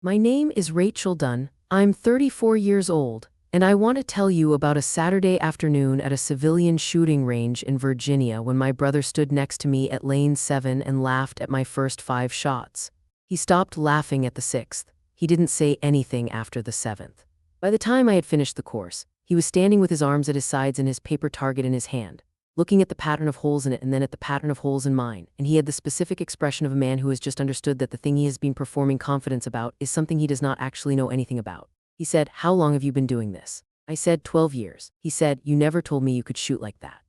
My name is Rachel Dunn. I'm 34 years old, and I want to tell you about a Saturday afternoon at a civilian shooting range in Virginia when my brother stood next to me at lane 7 and laughed at my first 5 shots. He stopped laughing at the 6th. He didn't say anything after the 7th. By the time I had finished the course, he was standing with his arms at his sides and his paper target in his hand, looking at the pattern of holes in it and then at the pattern of holes in mine, and he had the specific expression of a man who has just understood that the thing he has been performing confidence about is something he does not actually know anything about. He said, "How long have you been doing this?" I said, 12 years. He said, "You never told me you could shoot like that."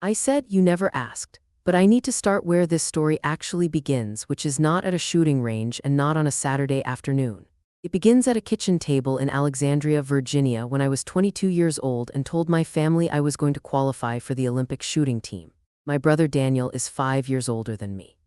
I said, "You never asked." But I need to start where this story actually begins, which is not at a shooting range and not on a Saturday afternoon. It begins at a kitchen table in Alexandria, Virginia, when I was 22 years old and told my family I was going to qualify for the Olympic shooting team. My brother Daniel is 5 years older than me.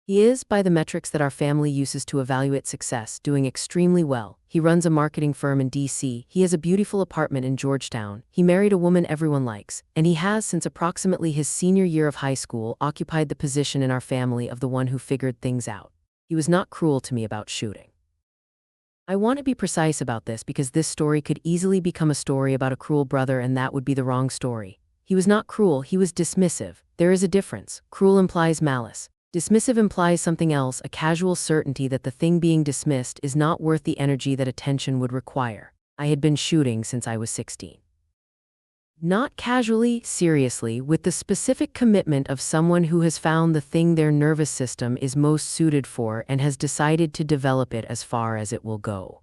He is, by the metrics that our family uses to evaluate success, doing extremely well. He runs a marketing firm in D.C., he has a beautiful apartment in Georgetown, he married a woman everyone likes, and he has, since approximately his senior year of high school, occupied the position in our family of the one who figured things out. He was not cruel to me about shooting. I want to be precise about this because this story could easily become a story about a cruel brother, and that would be the wrong story. He was not cruel, he was dismissive. There is a difference. Cruel implies malice. Dismissive implies something else, a casual certainty that the thing being dismissed is not worth the energy that attention would require. I had been shooting since I was 16. Not casually, seriously, with the specific commitment of someone who has found the thing their nervous system is most suited for and has decided to develop it as far as it will go.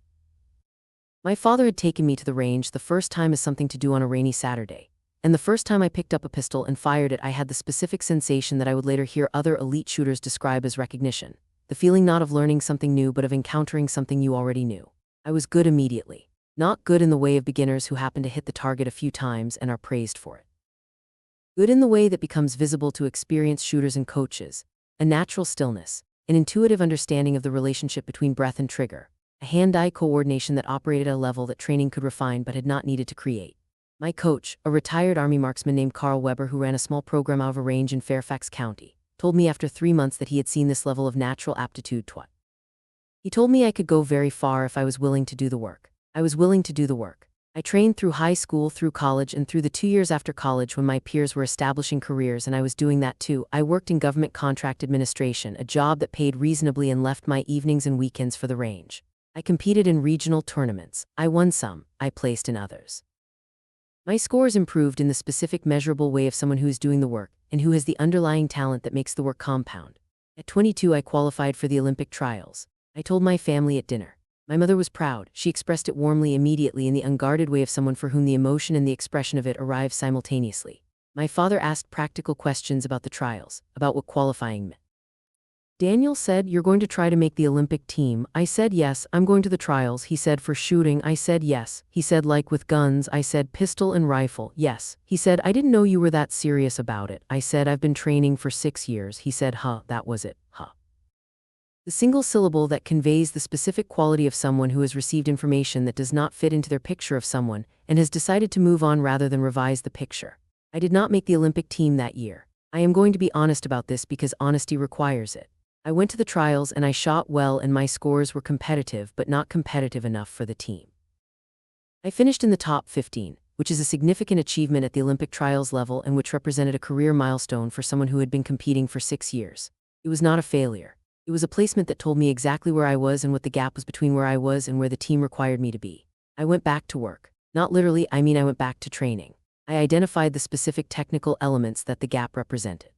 My father had taken me to the range the first time as something to do on a rainy Saturday. And the first time I picked up a pistol and fired it, I had the specific sensation that I would later hear other elite shooters describe as recognition. The feeling not of learning something new but of encountering something you already knew. I was good immediately. Not good in the way of beginners who happen to hit the target a few times and are praised for it. Good in the way that becomes visible to experienced shooters and coaches. A natural stillness, an intuitive understanding of the relationship between breath and trigger, a hand-eye coordination that operated at a level that training could refine but had not needed to create. My coach, a retired Army marksman named Carl Weber who ran a small program out of a range in Fairfax County, told me after 3 months that he had seen this level of natural aptitude twice. He told me I could go very far if I was willing to do the work. I was willing to do the work. I trained through high school, through college, and through the 2 years after college when my peers were establishing careers and I was doing that too. I worked in government contract administration, a job that paid reasonably and left my evenings and weekends for the range. I competed in regional tournaments. I won some, I placed in others. My scores improved in the specific measurable way of someone who is doing the work and who has the underlying talent that makes the work compound. At 22, I qualified for the Olympic trials. I told my family at dinner. My mother was proud. She expressed it warmly immediately in the unguarded way of someone for whom the emotion and the expression of it arrive simultaneously. My father asked practical questions about the trials, about what qualifying meant. Daniel said, "You're going to try to make the Olympic team." I said, "Yes, I'm going to the trials." He said, "For shooting?" I said, "Yes." He said, "Like with guns?" I said, "Pistol and rifle." "Yes." He said, "I didn't know you were that serious about it." I said, "I've been training for 6 years." He said, That was it, The single syllable that conveys the specific quality of someone who has received information that does not fit into their picture of someone and has decided to move on rather than revise the picture. I did not make the Olympic team that year. I am going to be honest about this because honesty requires it. I went to the trials and I shot well and my scores were competitive but not competitive enough for the team. I finished in the top 15, which is a significant achievement at the Olympic trials level and which represented a career milestone for someone who had been competing for 6 years. It was not a failure. It was a placement that told me exactly where I was and what the gap was between where I was and where the team required me to be. I went back to work. Not literally, I mean I went back to training. I identified the specific technical elements that the gap represented.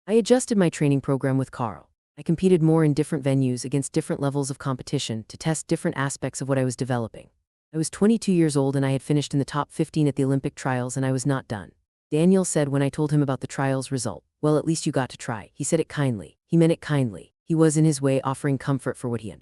I adjusted my training program with Carl. I competed more in different venues against different levels of competition to test different aspects of what I was developing. I was 22 years old and I had finished in the top 15 at the Olympic trials and I was not done. Daniel said when I told him about the trials result, "Well, at least you got to try." He said it kindly. He meant it kindly. He was in his way offering comfort for what he had.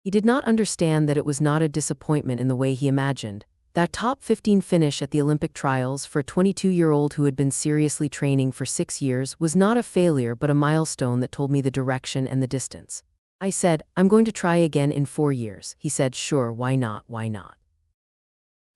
He did not understand that it was not a disappointment in the way he imagined. That top 15 finish at the Olympic trials for a 22-year-old who had been seriously training for 6 years was not a failure but a milestone that told me the direction and the distance. I said, "I'm going to try again in 4 years." He said, "Sure, why not, why not?"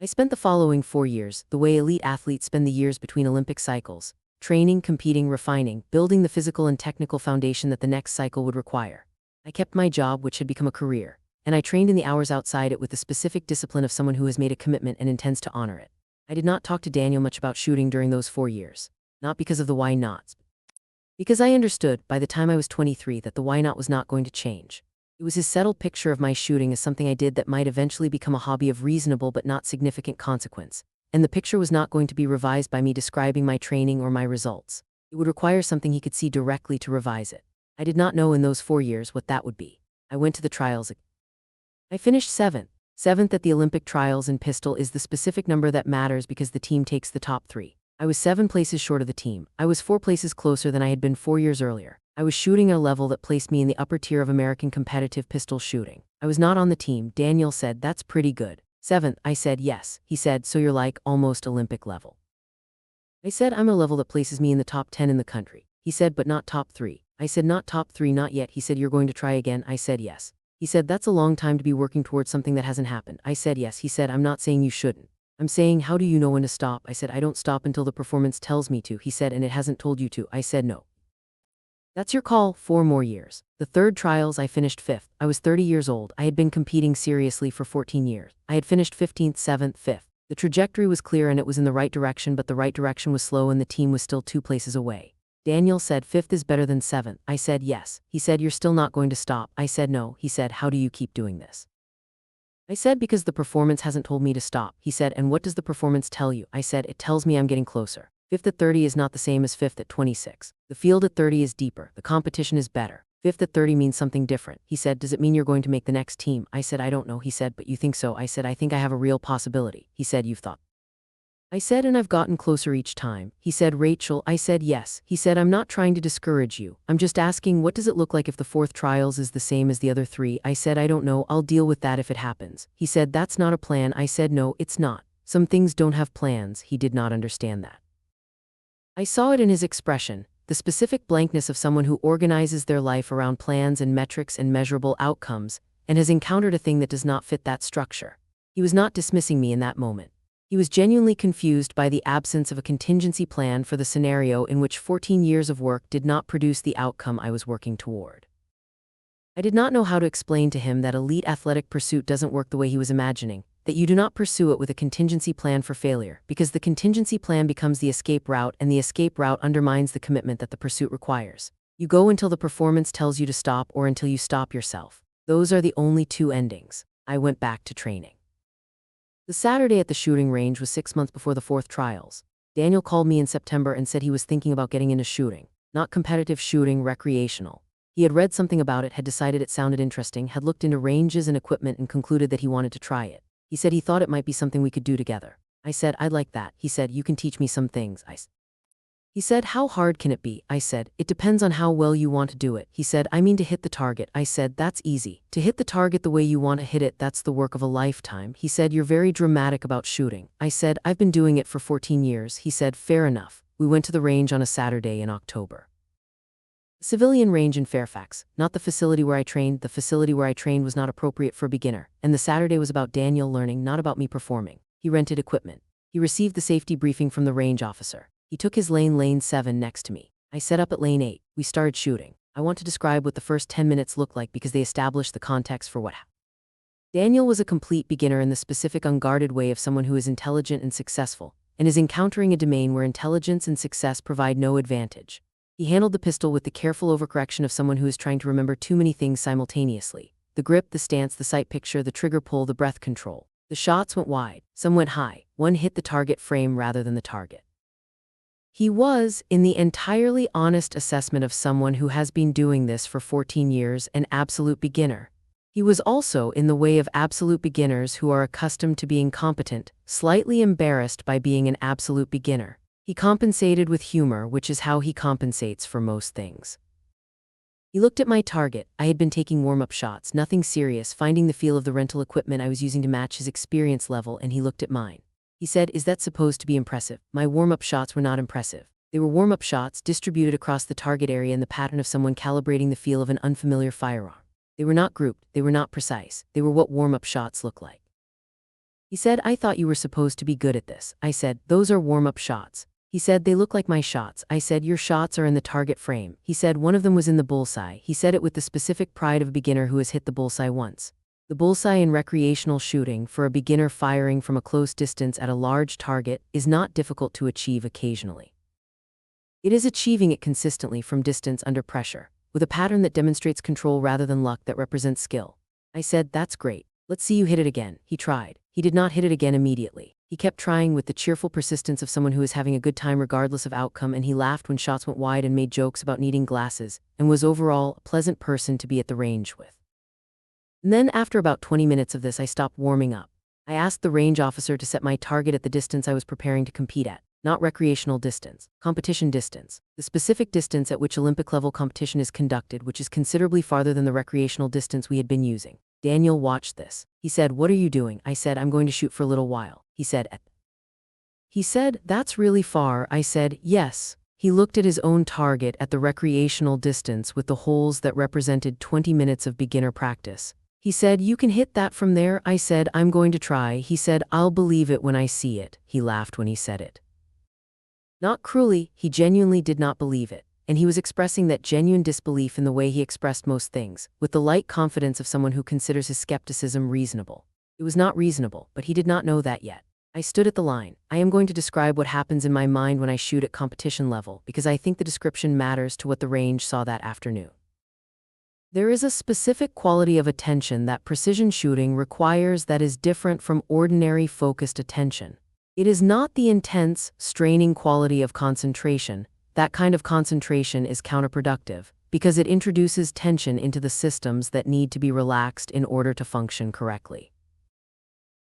I spent the following 4 years, the way elite athletes spend the years between Olympic cycles, training, competing, refining, building the physical and technical foundation that the next cycle would require. I kept my job, which had become a career, and I trained in the hours outside it with the specific discipline of someone who has made a commitment and intends to honor it. I did not talk to Daniel much about shooting during those 4 years. Not because of the why nots. Because I understood, by the time I was 23, that the why not was not going to change. It was his settled picture of my shooting as something I did that might eventually become a hobby of reasonable but not significant consequence. And the picture was not going to be revised by me describing my training or my results. It would require something he could see directly to revise it. I did not know in those 4 years what that would be. I went to the trials. I finished 7th. 7th at the Olympic trials, and pistol is the specific number that matters because the team takes the top 3. I was 7 places short of the team. I was 4 places closer than I had been 4 years earlier. I was shooting at a level that placed me in the upper tier of American competitive pistol shooting. I was not on the team. Daniel said, "That's pretty good." 7th, I said, "Yes." He said, "So you're like almost Olympic level." I said, "I'm a level that places me in the top 10 in the country." He said, "But not top 3. I said, "Not top 3, not yet." He said, "You're going to try again?" I said, "Yes." He said, "That's a long time to be working towards something that hasn't happened." I said, "Yes." He said, "I'm not saying you shouldn't. I'm saying, how do you know when to stop?" I said, "I don't stop until the performance tells me to." He said, "And it hasn't told you to." I said, "No." "That's your call." 4 more years. The 3rd trials, I finished 5th. I was 30 years old. I had been competing seriously for 14 years. I had finished 15th, 7th, 5th. The trajectory was clear and it was in the right direction, but the right direction was slow and the team was still 2 places away. Daniel said, "5th is better than 7th. I said, "Yes." He said, "You're still not going to stop." I said, "No." He said, "How do you keep doing this?" I said, "Because the performance hasn't told me to stop." He said, "And what does the performance tell you?" I said, "It tells me I'm getting closer. 5th at 30 is not the same as 5th at 26. The field at 30 is deeper. The competition is better. 5th at 30 means something different." He said, "Does it mean you're going to make the next team?" I said, "I don't know." He said, "But you think so?" I said, "I think I have a real possibility." He said, "You've thought?" I said, "And I've gotten closer each time." He said, "Rachel?" I said, "Yes." He said, "I'm not trying to discourage you. I'm just asking, what does it look like if the 4th trials is the same as the other 3? I said, "I don't know. I'll deal with that if it happens." He said, "That's not a plan." I said, "No, it's not. Some things don't have plans." He did not understand that. I saw it in his expression, the specific blankness of someone who organizes their life around plans and metrics and measurable outcomes, and has encountered a thing that does not fit that structure. He was not dismissing me in that moment. He was genuinely confused by the absence of a contingency plan for the scenario in which 14 years of work did not produce the outcome I was working toward. I did not know how to explain to him that elite athletic pursuit doesn't work the way he was imagining, that you do not pursue it with a contingency plan for failure, because the contingency plan becomes the escape route, and the escape route undermines the commitment that the pursuit requires. You go until the performance tells you to stop or until you stop yourself. Those are the only 2 endings. I went back to training. The Saturday at the shooting range was 6 months before the 4th trials. Daniel called me in September and said he was thinking about getting into shooting. Not competitive shooting, recreational. He had read something about it, had decided it sounded interesting, had looked into ranges and equipment and concluded that he wanted to try it. He said he thought it might be something we could do together. I said, "I'd like that." He said, "You can teach me some things." He said, "How hard can it be?" I said, "It depends on how well you want to do it." He said, "I mean to hit the target." I said, "That's easy. To hit the target the way you want to hit it, that's the work of a lifetime." He said, "You're very dramatic about shooting." I said, "I've been doing it for 14 years. He said, "Fair enough." We went to the range on a Saturday in October. A civilian range in Fairfax, not the facility where I trained. The facility where I trained was not appropriate for a beginner, and the Saturday was about Daniel learning, not about me performing. He rented equipment. He received the safety briefing from the range officer. He took his lane 7 next to me. I set up at lane 8. We started shooting. I want to describe what the first 10 minutes looked like because they established the context for what happened. Daniel was a complete beginner in the specific unguarded way of someone who is intelligent and successful, and is encountering a domain where intelligence and success provide no advantage. He handled the pistol with the careful overcorrection of someone who is trying to remember too many things simultaneously. The grip, the stance, the sight picture, the trigger pull, the breath control. The shots went wide, some went high, one hit the target frame rather than the target. He was, in the entirely honest assessment of someone who has been doing this for 14 years, an absolute beginner. He was also, in the way of absolute beginners who are accustomed to being competent, slightly embarrassed by being an absolute beginner. He compensated with humor, which is how he compensates for most things. He looked at my target. I had been taking warm-up shots, nothing serious, finding the feel of the rental equipment I was using to match his experience level, and he looked at mine. He said, "Is that supposed to be impressive?" My warm-up shots were not impressive. They were warm-up shots distributed across the target area in the pattern of someone calibrating the feel of an unfamiliar firearm. They were not grouped, they were not precise, they were what warm-up shots look like. He said, "I thought you were supposed to be good at this." I said, "Those are warm-up shots." He said, they look like my shots. I said, your shots are in the target frame. He said, one of them was in the bullseye. He said it with the specific pride of a beginner who has hit the bullseye once. The bullseye in recreational shooting, for a beginner firing from a close distance at a large target, is not difficult to achieve occasionally. It is achieving it consistently from distance under pressure, with a pattern that demonstrates control rather than luck that represents skill. I said, that's great. Let's see you hit it again. He tried. He did not hit it again immediately. He kept trying with the cheerful persistence of someone who is having a good time regardless of outcome, and he laughed when shots went wide and made jokes about needing glasses, and was overall a pleasant person to be at the range with. And then after about 20 minutes of this, I stopped warming up. I asked the range officer to set my target at the distance I was preparing to compete at, not recreational distance, competition distance, the specific distance at which Olympic-level competition is conducted, which is considerably farther than the recreational distance we had been using. Daniel watched this. He said, what are you doing? I said, I'm going to shoot for a little while. He said, that's really far. I said, yes. He looked at his own target at the recreational distance with the holes that represented 20 minutes of beginner practice. He said, you can hit that from there. I said, I'm going to try. He said, I'll believe it when I see it. He laughed when he said it. Not cruelly, he genuinely did not believe it, and he was expressing that genuine disbelief in the way he expressed most things, with the light confidence of someone who considers his skepticism reasonable. It was not reasonable, but he did not know that yet. I stood at the line. I am going to describe what happens in my mind when I shoot at competition level, because I think the description matters to what the range saw that afternoon. There is a specific quality of attention that precision shooting requires that is different from ordinary focused attention. It is not the intense, straining quality of concentration. That kind of concentration is counterproductive, because it introduces tension into the systems that need to be relaxed in order to function correctly.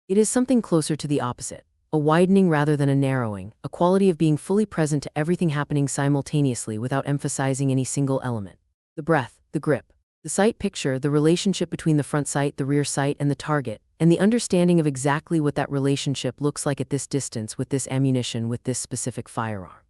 It is something closer to the opposite, a widening rather than a narrowing, a quality of being fully present to everything happening simultaneously without emphasizing any single element. The breath, the grip, the sight picture, the relationship between the front sight, the rear sight, and the target, and the understanding of exactly what that relationship looks like at this distance with this ammunition with this specific firearm.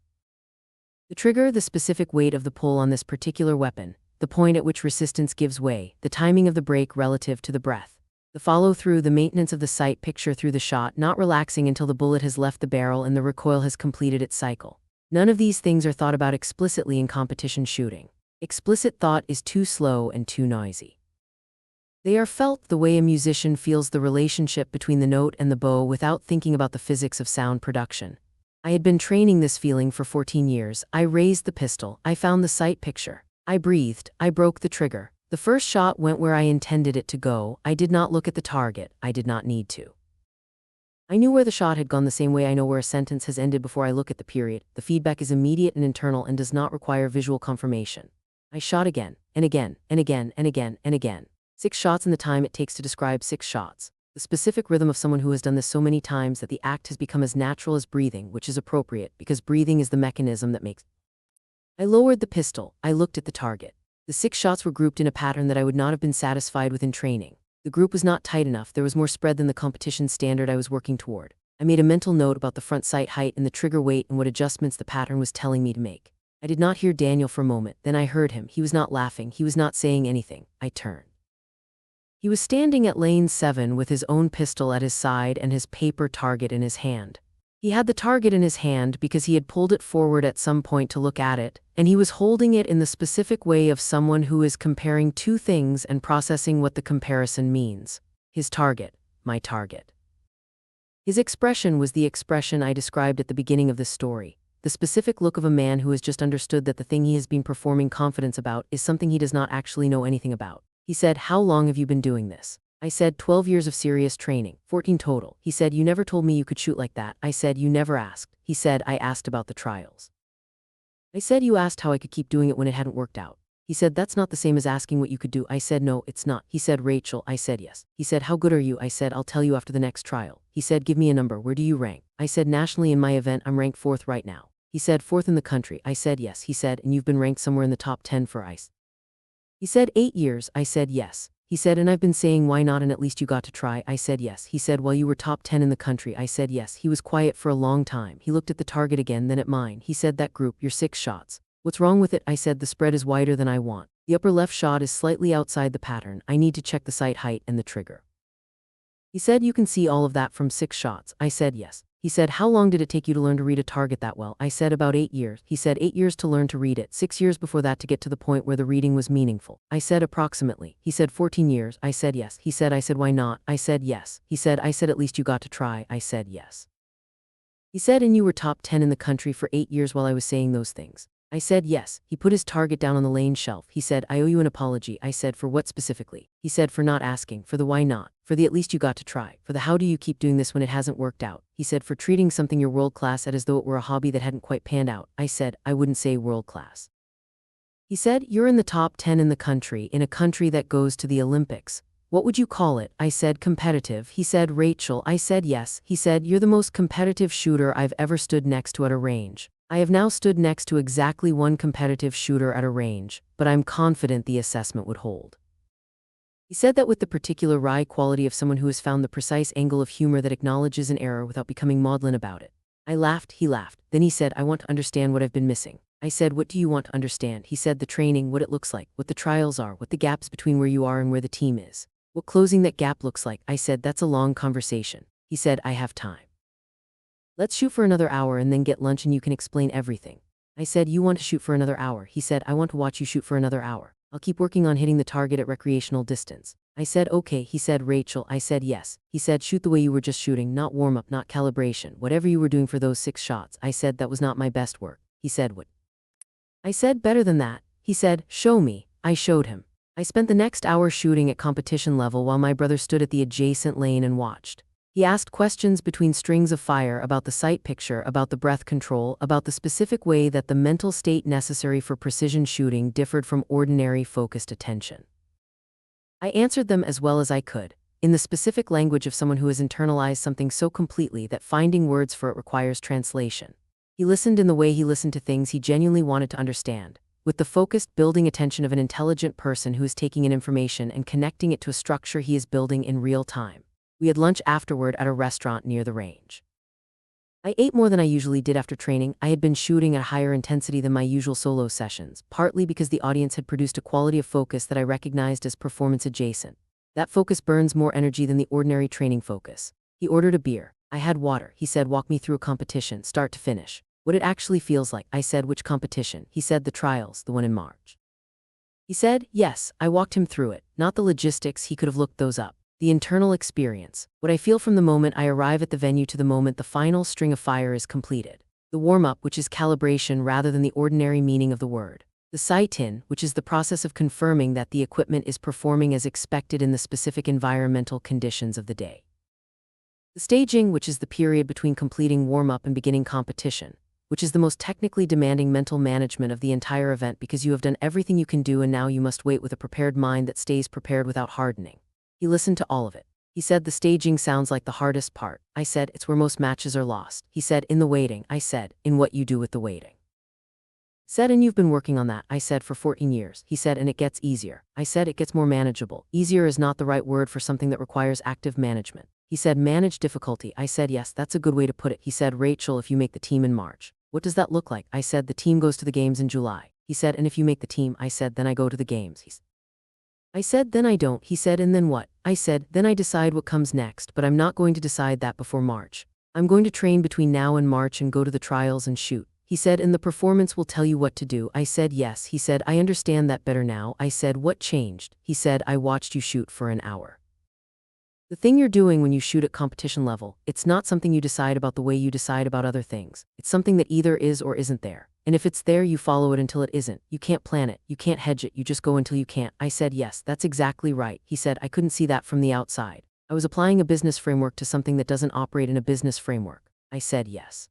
The trigger, the specific weight of the pull on this particular weapon, the point at which resistance gives way, the timing of the break relative to the breath. The follow-through, the maintenance of the sight picture through the shot, not relaxing until the bullet has left the barrel and the recoil has completed its cycle. None of these things are thought about explicitly in competition shooting. Explicit thought is too slow and too noisy. They are felt the way a musician feels the relationship between the note and the bow without thinking about the physics of sound production. I had been training this feeling for 14 years. I raised the pistol. I found the sight picture. I breathed. I broke the trigger. The first shot went where I intended it to go. I did not look at the target. I did not need to. I knew where the shot had gone the same way I know where a sentence has ended before I look at the period. The feedback is immediate and internal and does not require visual confirmation. I shot again, and again, and again, and again, and again. 6 shots in the time it takes to describe 6 shots. The specific rhythm of someone who has done this so many times that the act has become as natural as breathing, which is appropriate, because breathing is the mechanism that makes. I lowered the pistol. I looked at the target. The 6 shots were grouped in a pattern that I would not have been satisfied with in training. The group was not tight enough. There was more spread than the competition standard I was working toward. I made a mental note about the front sight height and the trigger weight and what adjustments the pattern was telling me to make. I did not hear Daniel for a moment. Then I heard him. He was not laughing. He was not saying anything. I turned. He was standing at lane 7 with his own pistol at his side and his paper target in his hand. He had the target in his hand because he had pulled it forward at some point to look at it, and he was holding it in the specific way of someone who is comparing 2 things and processing what the comparison means. His target, my target. His expression was the expression I described at the beginning of this story. The specific look of a man who has just understood that the thing he has been performing confidence about is something he does not actually know anything about. He said, how long have you been doing this? I said, 12 years of serious training, 14 total. He said, you never told me you could shoot like that. I said, you never asked. He said, I asked about the trials. I said, you asked how I could keep doing it when it hadn't worked out. He said, that's not the same as asking what you could do. I said, no, it's not. He said, Rachel. I said, yes. He said, how good are you? I said, I'll tell you after the next trial. He said, give me a number. Where do you rank? I said, nationally in my event, I'm ranked 4th right now. He said, 4th in the country. I said, yes. He said, and you've been ranked somewhere in the top 10 for ice. He said, 8 years. I said, yes. He said, and I've been saying why not and at least you got to try. I said, yes. He said, well, you were top 10 in the country. I said, yes. He was quiet for a long time. He looked at the target again, then at mine. He said, that group, your 6 shots. What's wrong with it? I said, the spread is wider than I want. The upper left shot is slightly outside the pattern. I need to check the sight height and the trigger. He said, you can see all of that from 6 shots. I said, yes. He said, how long did it take you to learn to read a target that well? I said, about 8 years. He said, 8 years to learn to read it, 6 years before that to get to the point where the reading was meaningful. I said, approximately. He said, 14 years. I said, yes. He said, why not? I said, yes. He said, at least you got to try. I said, yes. He said, and you were top 10 in the country for 8 years while I was saying those things. I said, yes. He put his target down on the lane shelf. He said, I owe you an apology. I said, for what specifically? He said, for not asking, for the why not, for the at least you got to try, for the how do you keep doing this when it hasn't worked out. He said, for treating something you're world class at as though it were a hobby that hadn't quite panned out. I said, I wouldn't say world class. He said, you're in the top 10 in the country, in a country that goes to the Olympics. What would you call it? I said, competitive. He said, Rachel. I said, yes. He said, you're the most competitive shooter I've ever stood next to at a range. I have now stood next to exactly one competitive shooter at a range, but I'm confident the assessment would hold. He said that with the particular wry quality of someone who has found the precise angle of humor that acknowledges an error without becoming maudlin about it. I laughed, he laughed. Then he said, I want to understand what I've been missing. I said, what do you want to understand? He said, the training, what it looks like, what the trials are, what the gaps between where you are and where the team is. What closing that gap looks like. I said, that's a long conversation. He said, I have time. Let's shoot for another hour and then get lunch and you can explain everything. I said, you want to shoot for another hour? He said, I want to watch you shoot for another hour. I'll keep working on hitting the target at recreational distance. I said, okay. He said, Rachel. I said, yes. He said, shoot the way you were just shooting, not warm-up, not calibration, whatever you were doing for those 6 shots. I said, that was not my best work. He said, what? I said, better than that. He said, show me. I showed him. I spent the next hour shooting at competition level while my brother stood at the adjacent lane and watched. He asked questions between strings of fire about the sight picture, about the breath control, about the specific way that the mental state necessary for precision shooting differed from ordinary focused attention. I answered them as well as I could, in the specific language of someone who has internalized something so completely that finding words for it requires translation. He listened in the way he listened to things he genuinely wanted to understand, with the focused, building attention of an intelligent person who is taking in information and connecting it to a structure he is building in real time. We had lunch afterward at a restaurant near the range. I ate more than I usually did after training. I had been shooting at a higher intensity than my usual solo sessions, partly because the audience had produced a quality of focus that I recognized as performance adjacent. That focus burns more energy than the ordinary training focus. He ordered a beer. I had water. He said, walk me through a competition, start to finish. What it actually feels like. I said, which competition? He said, the trials, the one in March. He said, yes. I walked him through it, not the logistics, he could have looked those up. The internal experience, what I feel from the moment I arrive at the venue to the moment the final string of fire is completed. The warm-up, which is calibration rather than the ordinary meaning of the word. The sight-in, which is the process of confirming that the equipment is performing as expected in the specific environmental conditions of the day. The staging, which is the period between completing warm-up and beginning competition, which is the most technically demanding mental management of the entire event because you have done everything you can do and now you must wait with a prepared mind that stays prepared without hardening. He listened to all of it. He said, the staging sounds like the hardest part. I said, it's where most matches are lost. He said, in the waiting. I said, in what you do with the waiting. Said, and you've been working on that. I said, for 14 years. He said, and it gets easier. I said, it gets more manageable. Easier is not the right word for something that requires active management. He said, manage difficulty. I said, yes, that's a good way to put it. He said, Rachel, if you make the team in March, what does that look like? I said, the team goes to the games in July. He said, and if you make the team? I said, then I go to the games. I said, then I don't. He said, and then what? I said, then I decide what comes next, but I'm not going to decide that before March. I'm going to train between now and March and go to the trials and shoot. He said, and the performance will tell you what to do. I said, yes. He said, I understand that better now. I said, what changed? He said, I watched you shoot for an hour. The thing you're doing when you shoot at competition level, it's not something you decide about the way you decide about other things. It's something that either is or isn't there. And if it's there, you follow it until it isn't. You can't plan it. You can't hedge it. You just go until you can't. I said, yes, that's exactly right. He said, I couldn't see that from the outside. I was applying a business framework to something that doesn't operate in a business framework. I said, yes.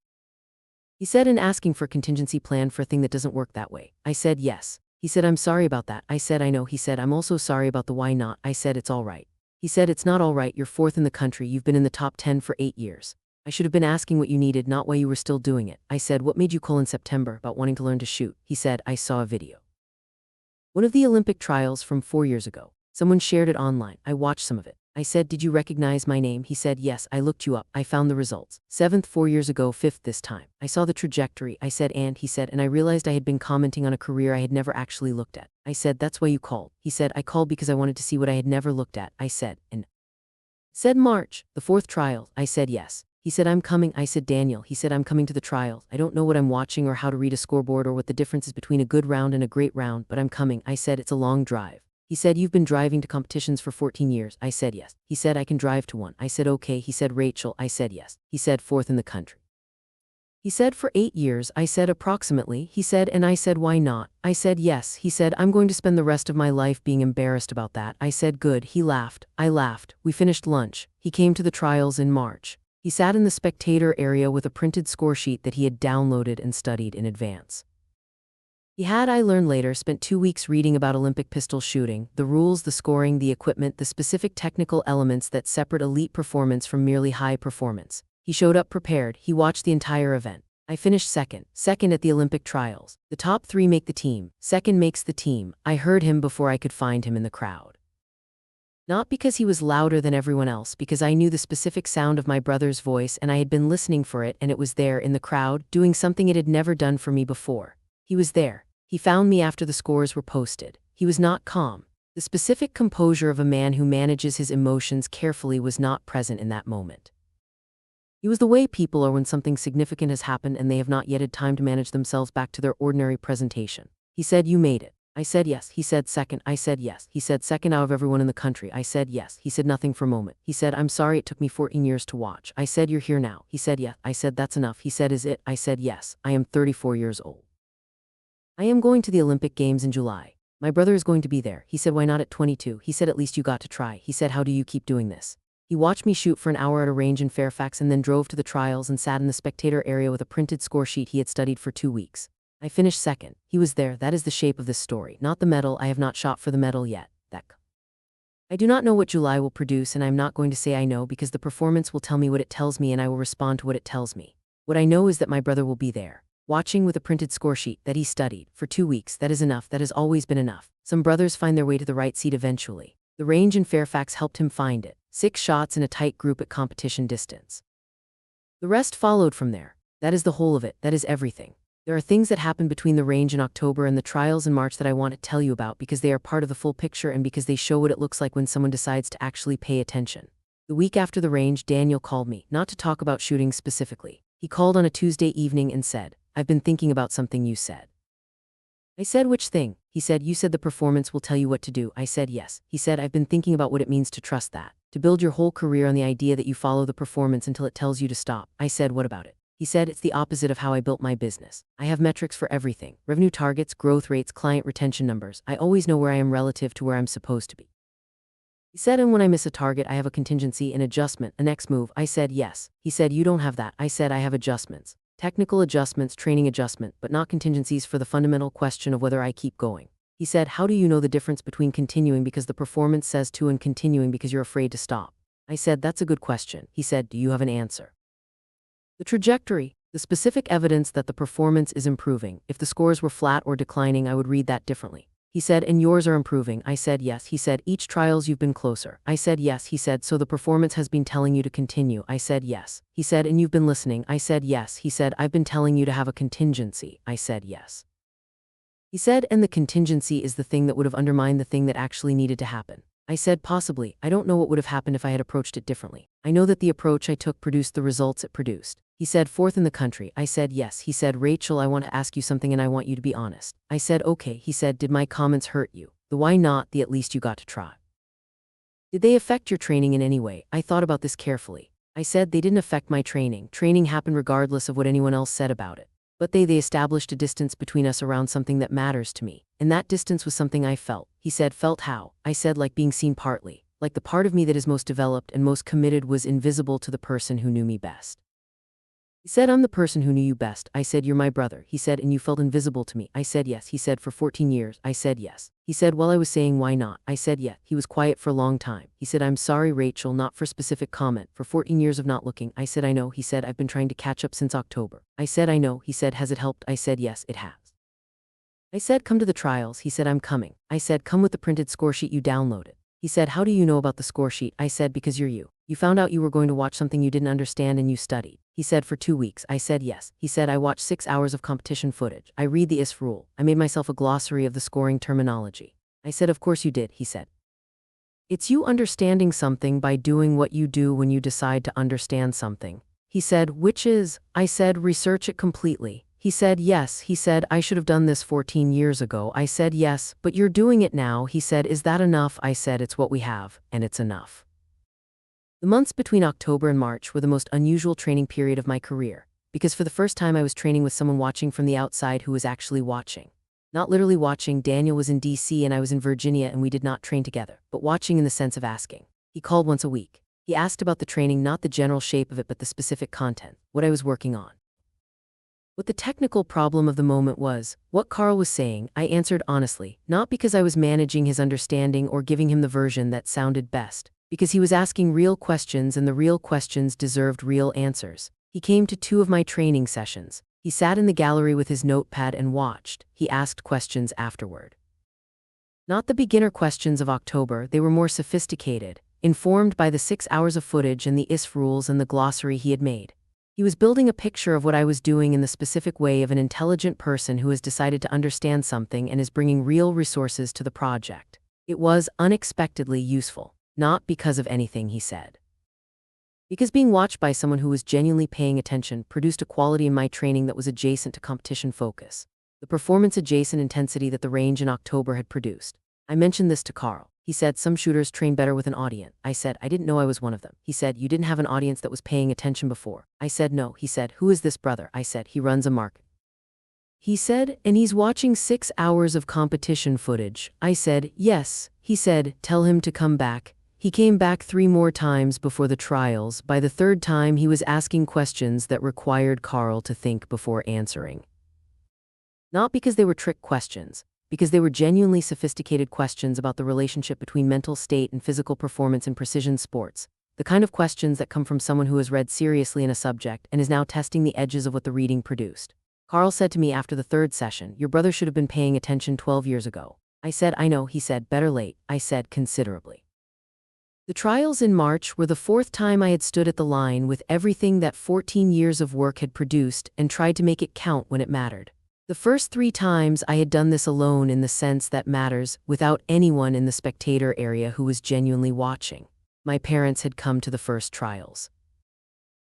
He said, and asking for a contingency plan for a thing that doesn't work that way. I said, yes. He said, I'm sorry about that. I said, I know. He said, I'm also sorry about the why not. I said, it's all right. He said, it's not all right. You're 4th in the country. You've been in the top 10 for 8 years. I should have been asking what you needed, not why you were still doing it. I said, what made you call in September about wanting to learn to shoot? He said, I saw a video. One of the Olympic trials from 4 years ago. Someone shared it online. I watched some of it. I said, did you recognize my name? He said, yes, I looked you up. I found the results. 7th 4 years ago, 5th this time. I saw the trajectory. I said, and he said, and I realized I had been commenting on a career I had never actually looked at. I said, that's why you called. He said, I called because I wanted to see what I had never looked at. I said, and said March, the 4th trial. I said, yes. He said, I'm coming. I said, Daniel. He said, I'm coming to the trials. I don't know what I'm watching or how to read a scoreboard or what the difference is between a good round and a great round, but I'm coming. I said, it's a long drive. He said, you've been driving to competitions for 14 years. I said, yes. He said, I can drive to one. I said, okay. He said, Rachel. I said, yes. He said, fourth in the country. He said, for 8 years. I said, approximately. He said, and I said, why not? I said, yes. He said, I'm going to spend the rest of my life being embarrassed about that. I said, good. He laughed. I laughed. We finished lunch. He came to the trials in March. He sat in the spectator area with a printed score sheet that he had downloaded and studied in advance. He had, I learned later, spent 2 weeks reading about Olympic pistol shooting, the rules, the scoring, the equipment, the specific technical elements that separate elite performance from merely high performance. He showed up prepared. He watched the entire event. I finished second at the Olympic trials. The top 3 make the team. Second makes the team. I heard him before I could find him in the crowd. Not because he was louder than everyone else, because I knew the specific sound of my brother's voice and I had been listening for it, and it was there in the crowd, doing something it had never done for me before. He was there. He found me after the scores were posted. He was not calm. The specific composure of a man who manages his emotions carefully was not present in that moment. He was the way people are when something significant has happened and they have not yet had time to manage themselves back to their ordinary presentation. He said, you made it. I said yes. He said second. I said yes. He said second out of everyone in the country. I said yes. He said nothing for a moment. He said, I'm sorry it took me 14 years to watch. I said, you're here now. He said yes. I said, that's enough. He said, is it? I said yes. I am 34 years old. I am going to the Olympic Games in July. My brother is going to be there. He said, why not at 22? He said, at least you got to try. He said, how do you keep doing this? He watched me shoot for an hour at a range in Fairfax and then drove to the trials and sat in the spectator area with a printed score sheet he had studied for 2 weeks. I finished second. He was there. That is the shape of this story. Not the medal. I have not shot for the medal yet. I do not know what July will produce, and I am not going to say I know because the performance will tell me what it tells me and I will respond to what it tells me. What I know is that my brother will be there, watching with a printed score sheet that he studied for 2 weeks. That is enough. That has always been enough. Some brothers find their way to the right seat eventually. The range in Fairfax helped him find it. 6 shots in a tight group at competition distance. The rest followed from there. That is the whole of it. That is everything. There are things that happen between the range in October and the trials in March that I want to tell you about because they are part of the full picture and because they show what it looks like when someone decides to actually pay attention. The week after the range, Daniel called me, not to talk about shooting specifically. He called on a Tuesday evening and said, I've been thinking about something you said. I said, which thing? He said, you said the performance will tell you what to do. I said, yes. He said, I've been thinking about what it means to trust that, to build your whole career on the idea that you follow the performance until it tells you to stop. I said, what about it? He said, it's the opposite of how I built my business. I have metrics for everything: revenue targets, growth rates, client retention numbers. I always know where I am relative to where I'm supposed to be. He said, and when I miss a target, I have a contingency, an adjustment, a next move. I said, yes. He said, you don't have that. I said, I have adjustments. Technical adjustments, training adjustment, but not contingencies for the fundamental question of whether I keep going. He said, how do you know the difference between continuing because the performance says to and continuing because you're afraid to stop? I said, that's a good question. He said, do you have an answer? The trajectory, the specific evidence that the performance is improving. If the scores were flat or declining, I would read that differently. He said, and yours are improving. I said, yes. He said, each trials you've been closer. I said, yes. He said, so the performance has been telling you to continue. I said, yes. He said, and you've been listening. I said, yes. He said, I've been telling you to have a contingency. I said, yes. He said, and the contingency is the thing that would have undermined the thing that actually needed to happen. I said, possibly. I don't know what would have happened if I had approached it differently. I know that the approach I took produced the results it produced. He said, fourth in the country. I said, yes. He said, Rachel, I want to ask you something and I want you to be honest. I said, okay. He said, did my comments hurt you? The why not, the at least you got to try. Did they affect your training in any way? I thought about this carefully. I said, they didn't affect my training. Training happened regardless of what anyone else said about it. But they established a distance between us around something that matters to me. And that distance was something I felt. He said, felt how? I said, like being seen partly. Like the part of me that is most developed and most committed was invisible to the person who knew me best. He said, I'm the person who knew you best. I said, you're my brother. He said, and you felt invisible to me. I said, yes. He said, for 14 years. I said, yes. He said, well, I was saying, why not? I said, yeah. He was quiet for a long time. He said, I'm sorry, Rachel, not for specific comment. For 14 years of not looking. I said, I know. He said, I've been trying to catch up since October. I said, I know. He said, has it helped? I said, yes, it has. I said, come to the trials. He said, I'm coming. I said, come with the printed score sheet you downloaded. He said, how do you know about the score sheet? I said, because you're you. You found out you were going to watch something you didn't understand and you studied. He said, for 2 weeks. I said, yes. He said, I watched 6 hours of competition footage. I read the IS rule. I made myself a glossary of the scoring terminology. I said, of course you did. He said, it's you understanding something by doing what you do when you decide to understand something. He said, which is? I said, research it completely. He said, yes. He said, I should have done this 14 years ago. I said, yes, but you're doing it now. He said, is that enough? I said, it's what we have, and it's enough. The months between October and March were the most unusual training period of my career, because for the first time I was training with someone watching from the outside who was actually watching. Not literally watching. Daniel was in DC and I was in Virginia and we did not train together, but watching in the sense of asking. He called once a week. He asked about the training, not the general shape of it, but the specific content, what I was working on. What the technical problem of the moment was, what Carl was saying, I answered honestly, not because I was managing his understanding or giving him the version that sounded best, because he was asking real questions and the real questions deserved real answers. He came to 2 of my training sessions. He sat in the gallery with his notepad and watched. He asked questions afterward. Not the beginner questions of October, they were more sophisticated, informed by the 6 hours of footage and the ISF rules and the glossary he had made. He was building a picture of what I was doing in the specific way of an intelligent person who has decided to understand something and is bringing real resources to the project. It was unexpectedly useful, not because of anything he said. Because being watched by someone who was genuinely paying attention produced a quality in my training that was adjacent to competition focus, the performance-adjacent intensity that the range in October had produced. I mentioned this to Carl. He said, some shooters train better with an audience. I said, I didn't know I was one of them. He said, you didn't have an audience that was paying attention before. I said, no. He said, who is this brother? I said, he runs a market. He said, and he's watching 6 hours of competition footage. I said, yes. He said, tell him to come back. He came back 3 more times before the trials. By the 3rd time, he was asking questions that required Carl to think before answering. Not because they were trick questions, because they were genuinely sophisticated questions about the relationship between mental state and physical performance in precision sports, the kind of questions that come from someone who has read seriously in a subject and is now testing the edges of what the reading produced. Carl said to me after the 3rd session, your brother should have been paying attention 12 years ago. I said, I know. He said, better late. I said, considerably. The trials in March were the 4th time I had stood at the line with everything that 14 years of work had produced and tried to make it count when it mattered. The first 3 times I had done this alone in the sense that matters, without anyone in the spectator area who was genuinely watching. My parents had come to the first trials.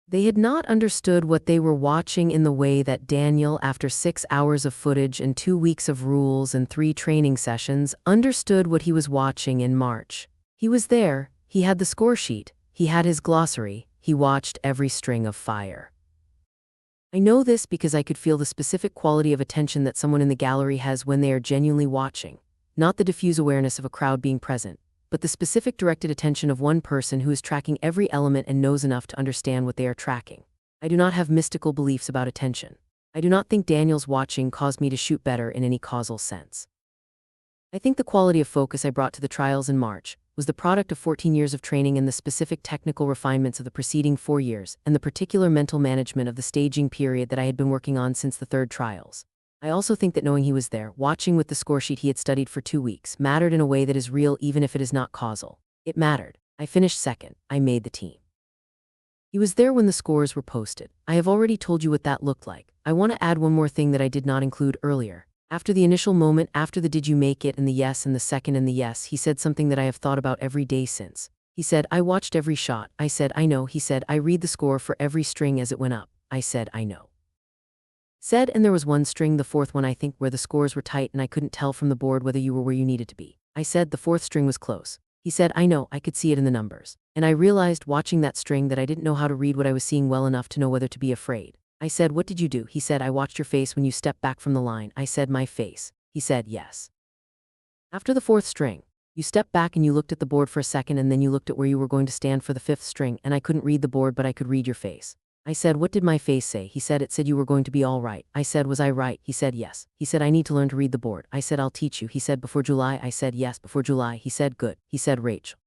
They had not understood what they were watching in the way that Daniel, after 6 hours of footage and 2 weeks of rules and 3 training sessions, understood what he was watching in March. He was there. He had the score sheet, he had his glossary, he watched every string of fire. I know this because I could feel the specific quality of attention that someone in the gallery has when they are genuinely watching, not the diffuse awareness of a crowd being present, but the specific directed attention of one person who is tracking every element and knows enough to understand what they are tracking. I do not have mystical beliefs about attention. I do not think Daniel's watching caused me to shoot better in any causal sense. I think the quality of focus I brought to the trials in March was the product of 14 years of training and the specific technical refinements of the preceding 4 years, and the particular mental management of the staging period that I had been working on since the 3rd trials. I also think that knowing he was there, watching with the score sheet he had studied for 2 weeks, mattered in a way that is real even if it is not causal. It mattered. I finished 2nd. I made the team. He was there when the scores were posted. I have already told you what that looked like. I want to add one more thing that I did not include earlier. After the initial moment, after the did you make it and the yes and the second and the yes, he said something that I have thought about every day since. He said, I watched every shot. I said, I know. He said, I read the score for every string as it went up. I said, I know. Said, and there was one string, the 4th one I think, where the scores were tight and I couldn't tell from the board whether you were where you needed to be. I said, the 4th string was close. He said, I know, I could see it in the numbers. And I realized watching that string that I didn't know how to read what I was seeing well enough to know whether to be afraid. I said, what did you do? He said, I watched your face when you stepped back from the line. I said, my face. He said, yes. After the 4th string, you stepped back and you looked at the board for a second and then you looked at where you were going to stand for the 5th string, and I couldn't read the board but I could read your face. I said, what did my face say? He said, it said you were going to be all right. I said, was I right? He said, yes. He said, I need to learn to read the board. I said, I'll teach you. He said, before July? I said, yes, before July. He said, good. He said, Rachel.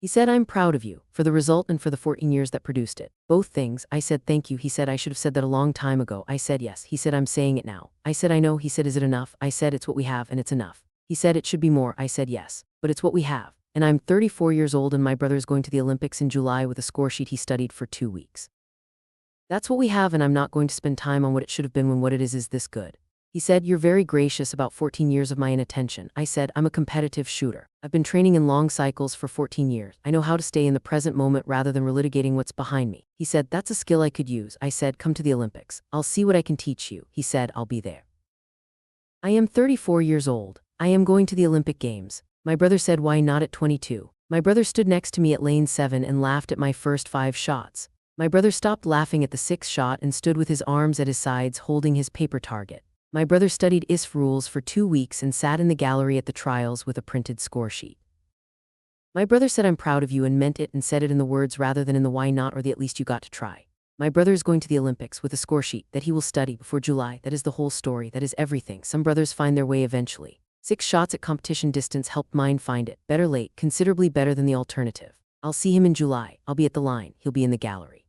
He said, I'm proud of you, for the result and for the 14 years that produced it. Both things. I said, thank you. He said, I should have said that a long time ago. I said, yes. He said, I'm saying it now. I said, I know. He said, is it enough? I said, it's what we have and it's enough. He said, it should be more. I said, yes, but it's what we have. And I'm 34 years old and my brother is going to the Olympics in July with a score sheet he studied for 2 weeks. That's what we have, and I'm not going to spend time on what it should have been when what it is this good. He said, "You're very gracious about 14 years of my inattention." I said, "I'm a competitive shooter. I've been training in long cycles for 14 years. I know how to stay in the present moment rather than relitigating what's behind me." He said, "That's a skill I could use." I said, "Come to the Olympics. I'll see what I can teach you." He said, "I'll be there." I am 34 years old. I am going to the Olympic Games. My brother said, "Why not at 22? My brother stood next to me at lane 7 and laughed at my first 5 shots. My brother stopped laughing at the 6th shot and stood with his arms at his sides holding his paper target. My brother studied ISF rules for 2 weeks and sat in the gallery at the trials with a printed score sheet. My brother said, "I'm proud of you," and meant it, and said it in the words rather than in the "why not" or the "at least you got to try." My brother is going to the Olympics with a score sheet that he will study before July. That is the whole story. That is everything. Some brothers find their way eventually. 6 shots at competition distance helped mine find it. Better late, considerably better than the alternative. I'll see him in July. I'll be at the line. He'll be in the gallery.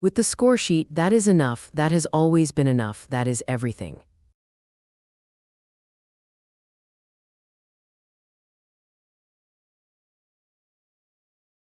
With the score sheet, that is enough. That has always been enough. That is everything.